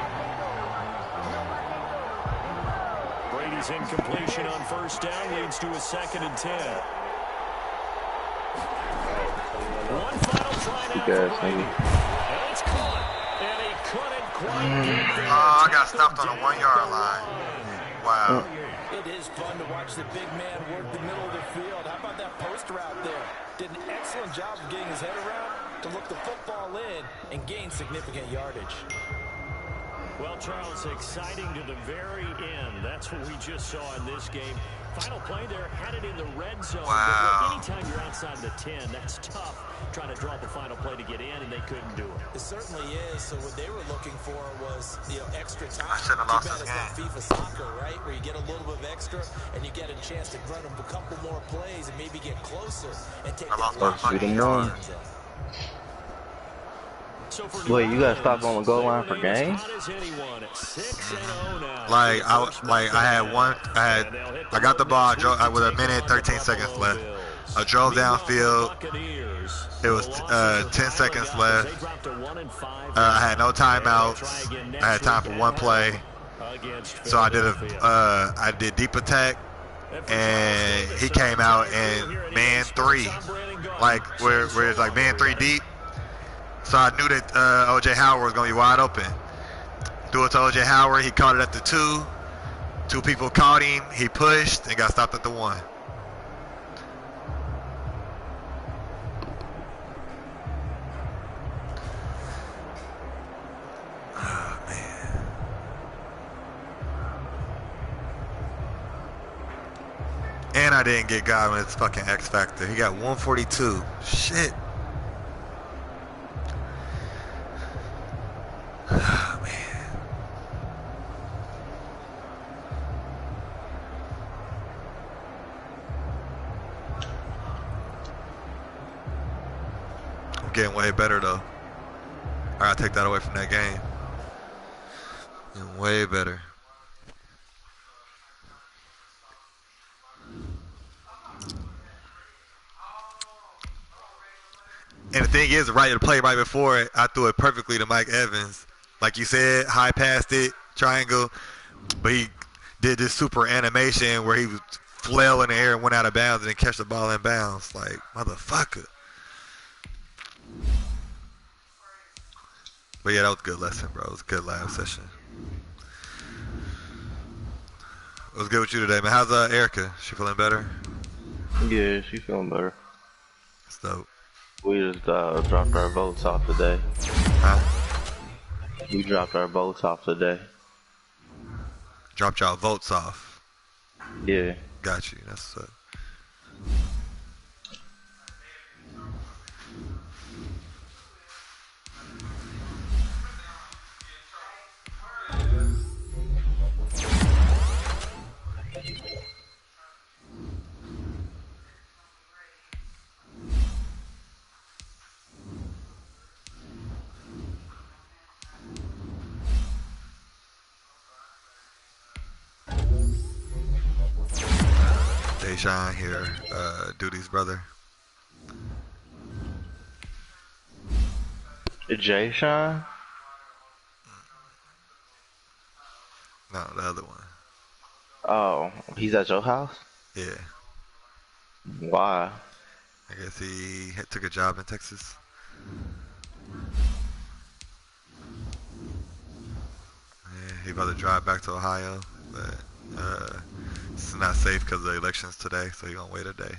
Speaker 1: Brady's incompletion on first down leads to a 2nd and 10. One final try now for Brady. And it's caught. And he couldn't quite get there.
Speaker 6: Oh, I got stopped on the 1-yard line. Wow.
Speaker 3: It is fun to watch the big man work the middle of the field. How about that post route there? Did an excellent job of getting his head around to look the football in and gain significant yardage.
Speaker 1: Well, Charles, exciting to the very end. That's what we just saw in this game. Final play there, had it in the red zone.
Speaker 6: Wow.
Speaker 1: But anytime you're outside the 10, that's tough trying to draw the final play to get in, and they couldn't do it.
Speaker 3: It certainly is. So what they were looking for was, extra time.
Speaker 6: I shouldn't have lost
Speaker 3: Too bad
Speaker 6: this
Speaker 3: it's not
Speaker 6: game.
Speaker 3: FIFA soccer, right? Where you get a little bit of extra and you get a chance to run a couple more plays and maybe get closer and take
Speaker 6: I lost
Speaker 3: that
Speaker 6: my fucking yard.
Speaker 1: So for
Speaker 5: Wait, you got stopped on the goal line for games?
Speaker 6: Like I got the ball with a minute 13 seconds left. I drove downfield. It was 10 seconds left. I had no timeouts. I had time for one play. So I did deep attack, and he came out and man 3, like where it's like man 3 deep. So I knew that O.J. Howard was going to be wide open. Threw it to O.J. Howard. He caught it at the 2. 2 people caught him. He pushed and got stopped at the 1. I didn't get Godwin his fucking X Factor. He got 142. Shit. Oh, man. I'm getting way better, though. I gotta take that away from that game. Getting way better. And the thing is, right, the play right before it, I threw it perfectly to Mike Evans. Like you said, high passed it, triangle, but he did this super animation where he was flail in the air and went out of bounds and then catch the ball in bounds. Like, motherfucker. But yeah, that was a good lesson, bro. It was a good lab session. What's good with you today, man? How's Erica? She feeling better?
Speaker 5: Yeah, she feeling better.
Speaker 6: That's dope.
Speaker 5: We just dropped our votes off today.
Speaker 6: Huh?
Speaker 5: We dropped our votes off today.
Speaker 6: Dropped y'all votes off.
Speaker 5: Yeah.
Speaker 6: Got you. That's Deshaun here, Duty's brother.
Speaker 5: Jay Sean?
Speaker 6: No, the other one.
Speaker 5: Oh, he's at your house?
Speaker 6: Yeah.
Speaker 5: Why?
Speaker 6: I guess he took a job in Texas. Yeah, he about to drive back to Ohio, but it's not safe because of the elections today, so he gonna wait a day.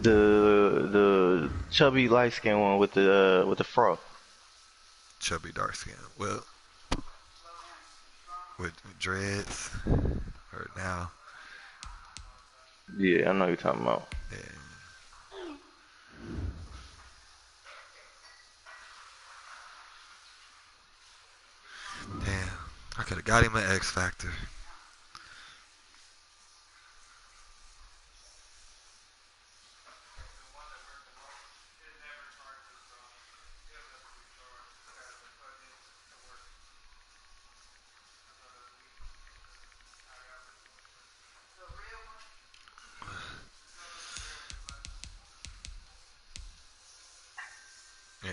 Speaker 5: The chubby light skinned one with the fro.
Speaker 6: Chubby dark skin. Well, with dreads, or now.
Speaker 5: Yeah, I know you're talking about.
Speaker 6: Yeah. Damn, I could have got him an X Factor. Yeah.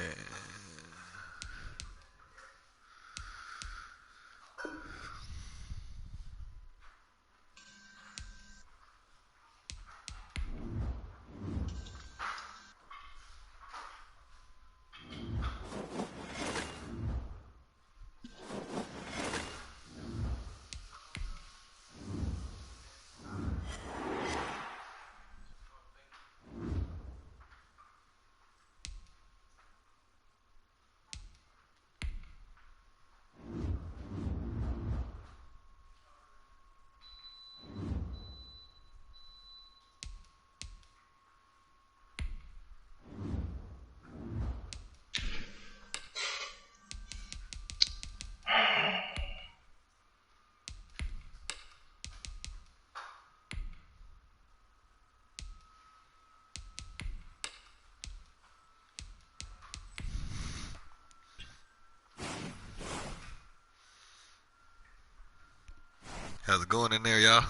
Speaker 6: How's it going in there, y'all?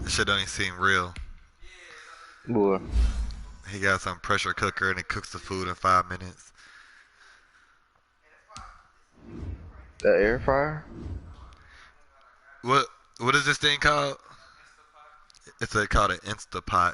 Speaker 6: This shit don't even seem real.
Speaker 5: Boy.
Speaker 6: He got some pressure cooker and it cooks the food in 5 minutes.
Speaker 5: The air fryer?
Speaker 6: What is this thing called? It's called an Instapot.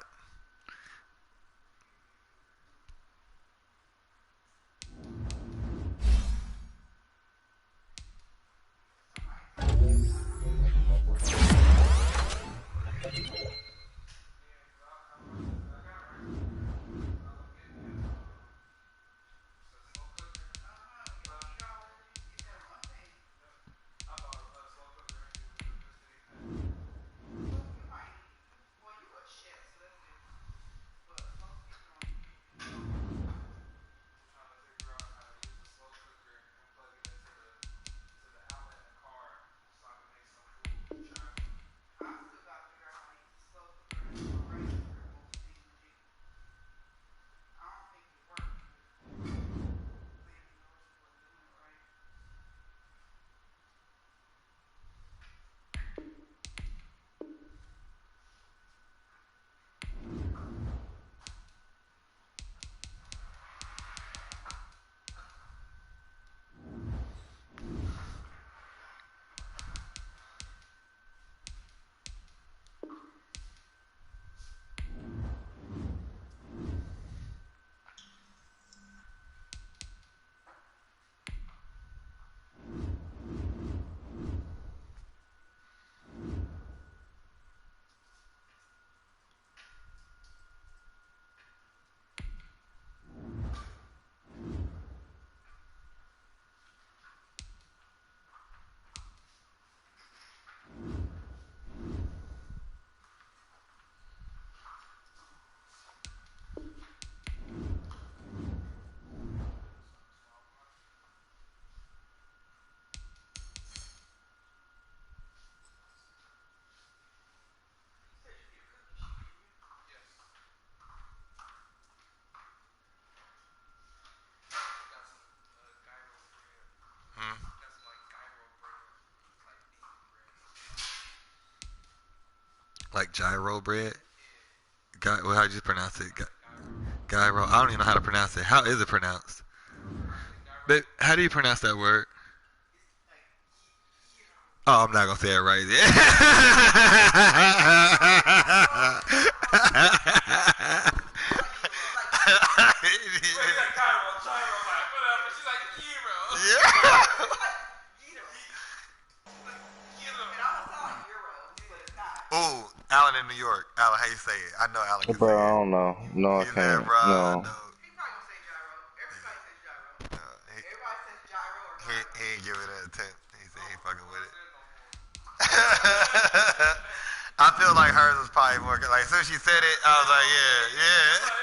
Speaker 6: like gyro bread. Well, how do you pronounce it? Gyro. I don't even know how to pronounce it. How is it pronounced? But how do you pronounce that word? Oh, I'm not gonna say it right. Oh, Alan in New York. Alan, how you say it? I know Alan can say
Speaker 5: Bro, I
Speaker 6: it.
Speaker 5: don't know. No, I
Speaker 6: He's there,
Speaker 5: can't.
Speaker 6: bro. I
Speaker 5: No.
Speaker 6: know. He ain't giving it a 10. He said he ain't fucking with it. I feel like hers was probably more good. Like, as soon as she said it, I was like, yeah. Yeah.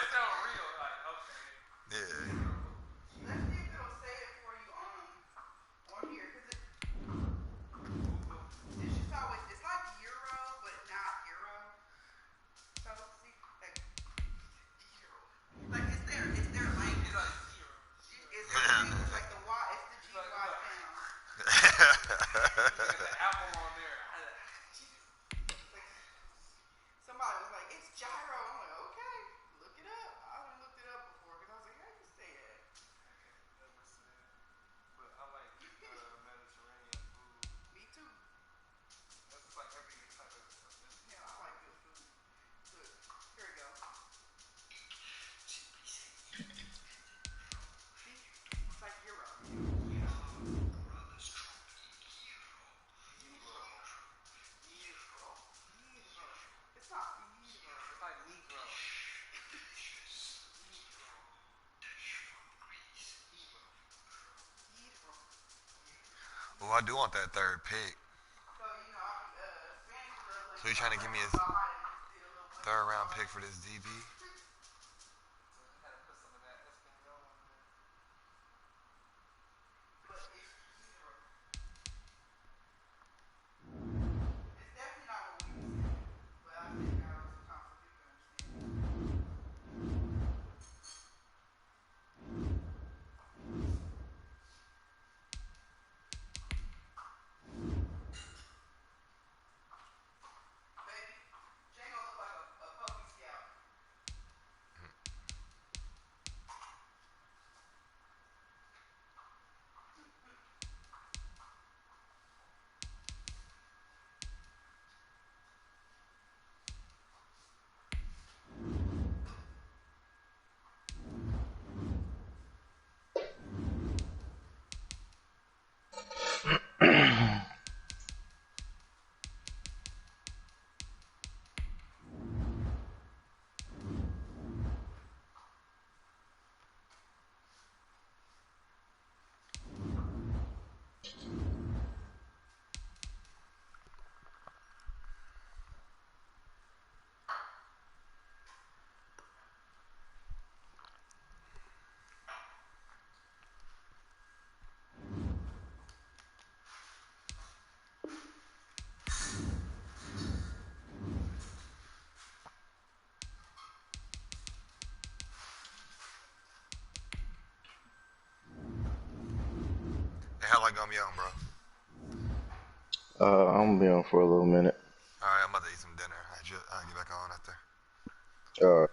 Speaker 6: Oh, I do want that third pick. So you trying to give me a third round pick for this DB? How long gonna be on, bro?
Speaker 5: I'm gonna be on for a little minute.
Speaker 6: All right, I'm about to eat some dinner. I'll get back on after.
Speaker 5: Alright.